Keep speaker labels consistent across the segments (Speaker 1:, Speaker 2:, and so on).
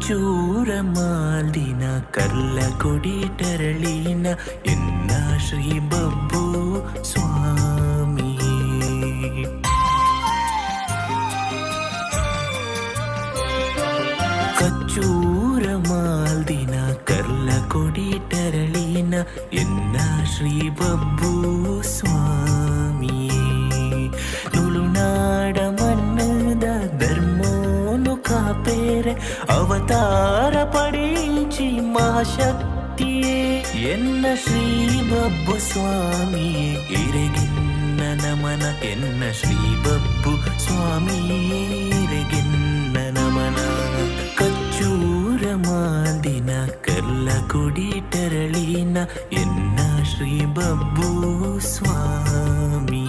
Speaker 1: ಕಚ್ಚೂರ ಮಾಲ್ದಿನ ಕರ್ಲ ಕೊಡಿ ಟರಳಿನ ಎನ್ನ ಶ್ರೀ ಬಬ್ಬು ಸ್ವಾಮಿ. ಕಚ್ಚೂರ ಮಾಲ್ದಿನ ಕರ್ಲ ಕೊಡಿ ಟರಳಿನ ಎನ್ನ ಶ್ರೀ ಬಬ್ಬು ಸ್ವಾಮಿ. ತುಳುನಾಡ ಮಣ್ಣದ ಧರ್ಮೋನು ಕಾಪೇರೆ ಅವತಾರ ಪಡಿಂಚಿ ಮಹಾಶಕ್ತಿಯೇ ಎನ್ನ ಶ್ರೀ ಬಬ್ಬು ಸ್ವಾಮಿ. ಇರೆಗಿನ್ನ ನಮನ ಎನ್ನ ಶ್ರೀ ಬಬ್ಬು ಸ್ವಾಮಿ, ಇರೆಗಿನ್ನ ನಮನ. ಕಚ್ಚೂರ ಮಾಲ್ದಿನ ಕರ್ಲ ಕೊಡಿ ಟರಳಿನ ಎನ್ನ ಶ್ರೀ ಬಬ್ಬು ಸ್ವಾಮಿ.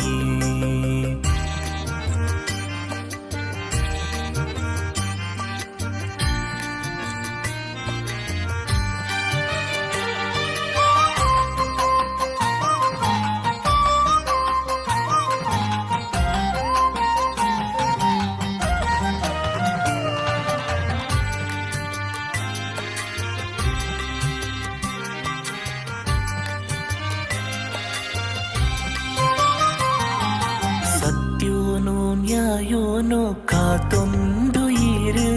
Speaker 1: ನ್ಯಾಯೋನೋ ಕಾತೊಂದು ಇರು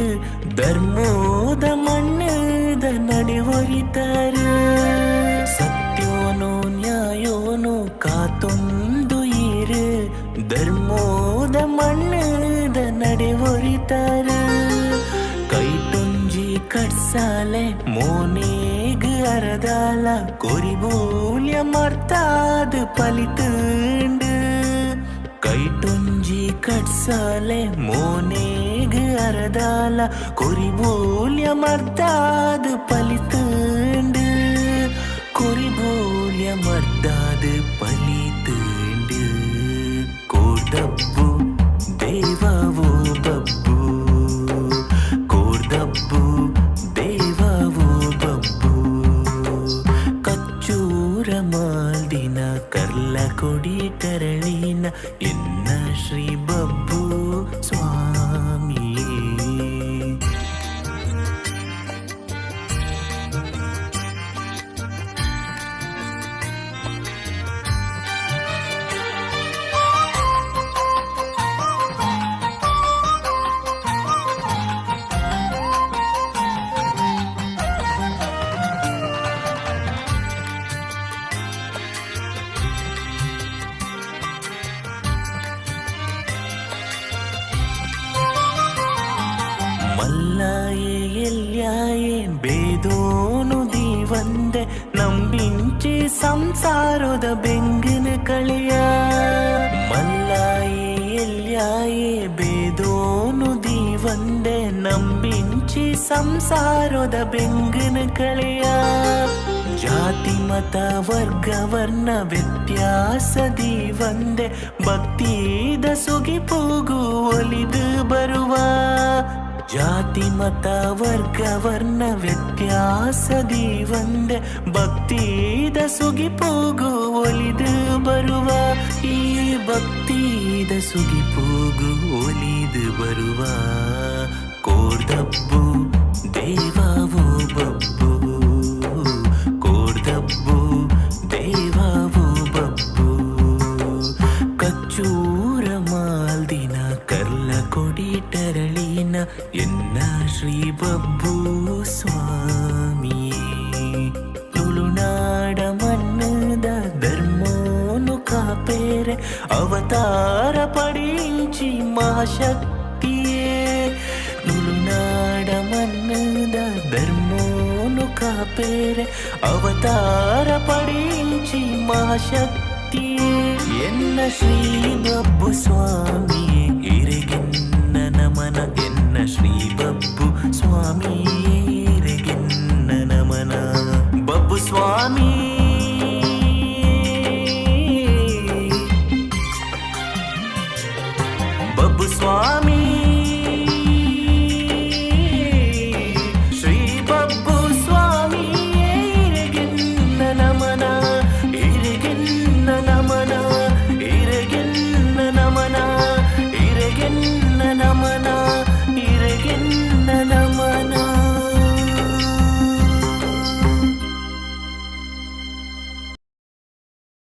Speaker 1: ಧರ್ಮೋದ ಮಣ್ಣದ ನಡೆವರಿತಾರ. ಸತ್ಯೋನೋ ನ್ಯಾಯೋನೋ ಕಾತೊಂದು ಇರು ಧರ್ಮೋದ ಮಣ್ಣದ ನಡೆವರಿತಾರ. ಕೈಟುಂಜಿ ಕಟ್ಸಾಲೆ ಮೋನೇಗ ಅರದಾಲ ಕೊರಿಬೂಲ್ಯ ಮರ್ತಾದ ಪಲಿತುಂಡು. ಕೈಟುಂಜಿ ಕಟ್ಸಾಲೆ ಮೋನೇಗ ಅರದಾಲ ಕೊರಿಬೂಲ್ಯ ಮರ್ದಾದ ಪಲಿತುಂಡು. ಕೊರಿಬೂಲ್ಯ ಮರ್ದಾದ ಪಲಿತುಂಡು. ಕೋರ್ದಬ್ಬು ದೇವವೋ ಬಬ್ಬು, ಕೋರ್ದಬ್ಬು ದೇವವೋ ಬಬ್ಬು. ಕಚ್ಚೂರ ಮಾಲ್ದಿನ ಕರ್ಲ ಕೊಡಿ ಟರಳಿನ ಎನ್ನ ಶ್ರೀ ಬಬ್ಬು ಸ್ವಾಮಿ. ಮಲ್ಲಾಯೇ ಎಲ್ಯಾಯೇ ಬೇದೋನು ದೀವಂದೆ ನಂಬಿಂಚಿ ಸಂಸಾರದ ಬೆಂಗಿನ ಕಳಿಯ. ಮಲ್ಲಾಯೇ ಎಲ್ಯಾಯೇ ಬೇದೋನು ದೀವಂದೆ ನಂಬಿಂಚಿ ಸಂಸಾರದ ಬೆಂಗಿನ ಕಳಿಯ. ಜಾತಿ ಮತ ವರ್ಗ ವರ್ಣ ವ್ಯತ್ಯಾಸದಿ ಒಂದೆ ಭಕ್ತಿದ ಸುಗಿಪೂಗು ಒಲಿದು ಬರುವ. ಜಾತಿ ಮತ ವರ್ಗ ವರ್ಣ ವ್ಯತ್ಯಾಸದಿ ಒಂದೆ ಭಕ್ತಿದ ಸುಗಿಪೂಗು ಒಲಿದು ಬರುವ. ಈ ಭಕ್ತಿದ ಸುಗಿಪೂಗು ಒಲಿದು ಬರುವ. ಕೋರ್ದಬ್ಬು ದೇವವೋ ಬಬ್ಬು, ಕೋರ್ದಬ್ಬು ದೇವವೋ ಬಬ್ಬು. ಕಚ್ಚೂರ ಮಾಲ್ದಿನ ಕರ್ಲ ಕೊಡಿ ಟರಳಿನ ಎನ್ನ ಶ್ರೀ ಬಬ್ಬು ಸ್ವಾಮಿ. ತುಳುನಾಡ ಮಣ್ಣದ ಧರ್ಮೋನು ಕಾಪೇರೆ ಅವತಾರ ಪಡಿಂಚಿ ಮಹಾಶಕ್ತಿಯೇ. ತುಳುನಾಡ ಮಣ್ಣದ ಧರ್ಮೋನು ಕಾಪೇರೆ ಅವತಾರ ಪಡಿಂಚಿ ಮಹಾಶಕ್ತಿಯೇ ಎನ್ನ ಶ್ರೀ ಬಬ್ಬು ಸ್ವಾಮಿ. ಇರೆಗಿನ್ನ ನಮನ ಎನ್ನ ಶ್ರೀ ಬಬ್ಬು ಸ್ವಾಮಿ.